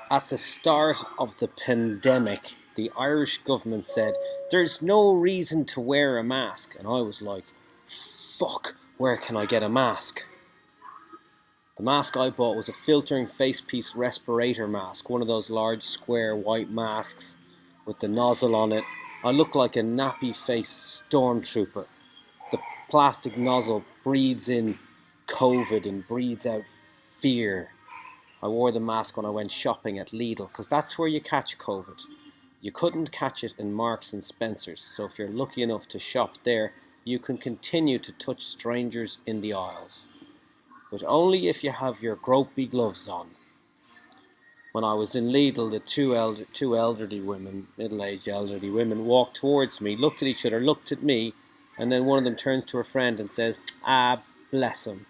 At the start of the pandemic, the Irish government said there's no reason to wear a mask. And I was like, fuck, where can I get a mask? The mask I bought was a filtering facepiece respirator mask, one of those large square white masks with the nozzle on it. I look like a nappy-faced stormtrooper. The plastic nozzle breathes in COVID and breathes out fear. I wore the mask when I went shopping at Lidl because that's where you catch COVID. You couldn't catch it in Marks and Spencer's, so if you're lucky enough to shop there, you can continue to touch strangers in the aisles. But only if you have your gropey gloves on. When I was in Lidl, the two elderly women, middle-aged elderly women, walked towards me, looked at each other, looked at me, and then one of them turns to her friend and says, "Ah, bless him."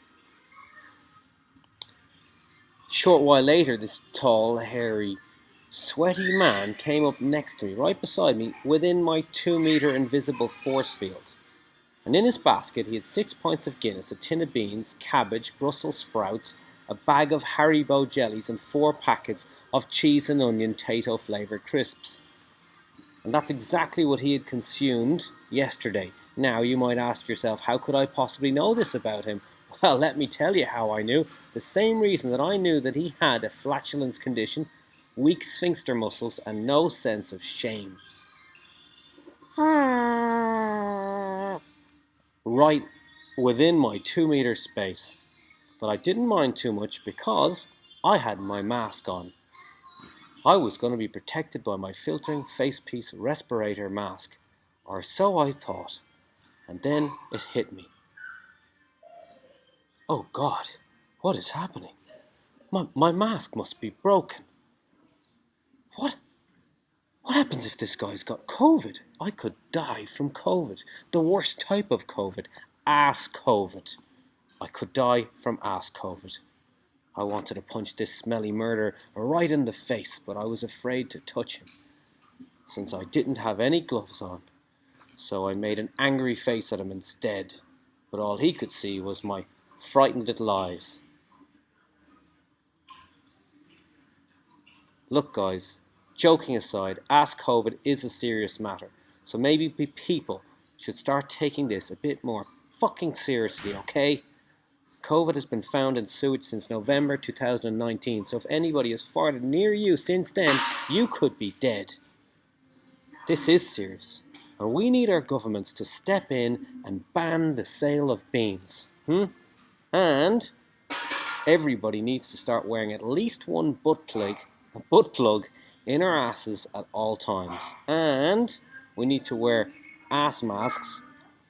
Short while later, this tall, hairy, sweaty man came up next to me, right beside me, within my 2 metre invisible force field. And in his basket he had 6 pints of Guinness, a tin of beans, cabbage, Brussels sprouts, a bag of Haribo jellies and 4 packets of cheese and onion Tato flavoured crisps. And that's exactly what he had consumed yesterday. Now you might ask yourself, how could I possibly know this about him? Well, let me tell you how I knew. The same reason that I knew that he had a flatulence condition, weak sphincter muscles, and no sense of shame. Right within my 2 metre space. But I didn't mind too much because I had my mask on. I was going to be protected by my filtering facepiece respirator mask, or so I thought. And then it hit me. Oh God, what is happening? My mask must be broken. What? What happens if this guy's got COVID? I could die from COVID. The worst type of COVID. Ass COVID. I could die from ass COVID. I wanted to punch this smelly murderer right in the face, but I was afraid to touch him, since I didn't have any gloves on. So I made an angry face at him instead, but all he could see was my frightened little eyes. Look guys, joking aside, ass COVID is a serious matter, so maybe people should start taking this a bit more fucking seriously, okay? COVID has been found in sewage since November 2019, so if anybody has farted near you since then, you could be dead. This is serious, and we need our governments to step in and ban the sale of beans. And everybody needs to start wearing at least one butt plug in our asses at all times. And we need to wear ass masks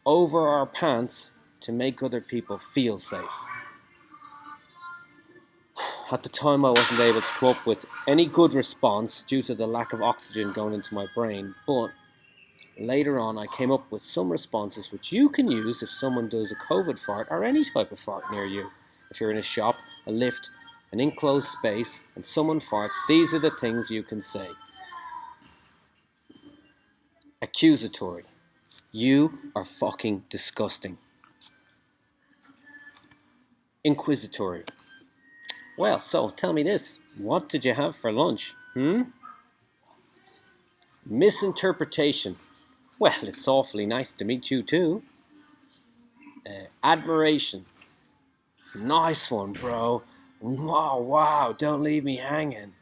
over our pants to make other people feel safe. At the time I wasn't able to come up with any good response due to the lack of oxygen going into my brain, but later on I came up with some responses which you can use if someone does a COVID fart or any type of fart near you. If you're in a shop, a lift, an enclosed space, and someone farts, these are the things you can say. Accusatory. You are fucking disgusting. Inquisitory. Well, so tell me this. What did you have for lunch? Misinterpretation. Well, it's awfully nice to meet you too. Admiration. Nice one, bro. Wow, don't leave me hanging.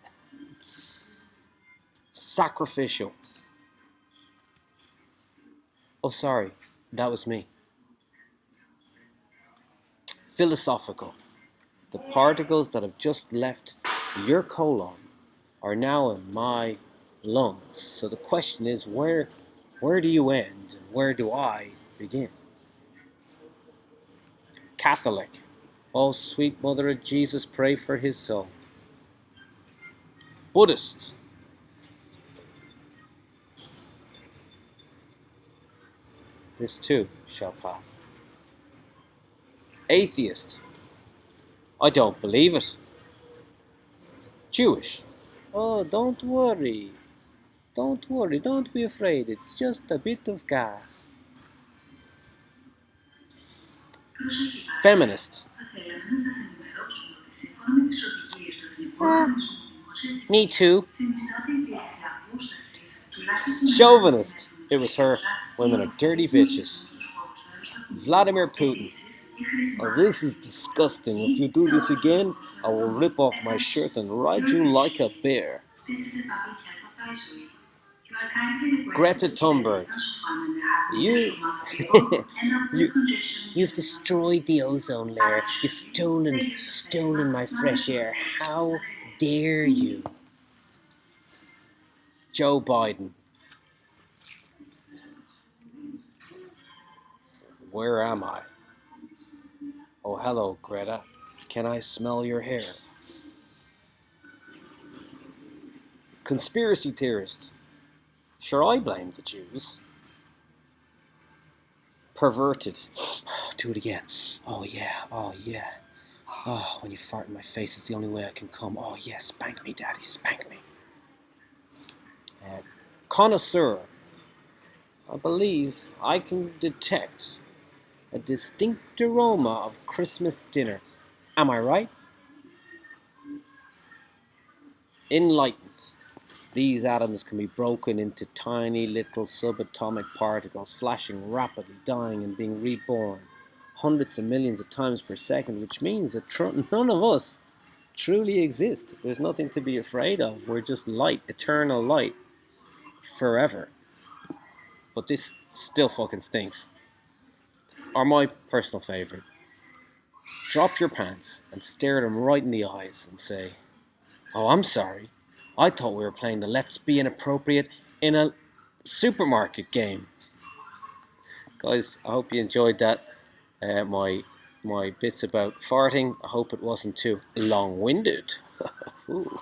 Sacrificial. Oh, sorry, that was me. Philosophical. The particles that have just left your colon are now in my lungs. So the question is, where do you end and where do I begin? Catholic. Oh, sweet mother of Jesus, pray for his soul. Buddhist. This too shall pass. Atheist. I don't believe it. Jewish. Oh, don't worry. Don't be afraid. It's just a bit of gas. Feminist. Me too. Chauvinist. It was her. Women are dirty bitches. Vladimir Putin. Oh, this is disgusting. If you do this again, I will rip off my shirt and ride you like a bear. Greta Thunberg. You, you've destroyed the ozone layer. You've stolen my fresh air. How dare you? Joe Biden. Where am I? Oh, hello, Greta. Can I smell your hair? Conspiracy theorist. Sure, I blame the Jews. Perverted. Do it again. Oh, yeah. Oh, yeah. Oh, when you fart in my face, it's the only way I can come. Oh, yeah. Spank me, Daddy. Spank me. Connoisseur. I believe I can detect a distinct aroma of Christmas dinner. Am I right? Enlightened. These atoms can be broken into tiny little subatomic particles, flashing rapidly, dying and being reborn hundreds of millions of times per second, which means that none of us truly exist. There's nothing to be afraid of. We're just light, eternal light, forever. But this still fucking stinks. Or my personal favourite. Drop your pants and stare them right in the eyes and say, "Oh, I'm sorry. I thought we were playing the Let's Be Inappropriate in a supermarket game." Guys, I hope you enjoyed that. My bits about farting. I hope it wasn't too long-winded. Ooh.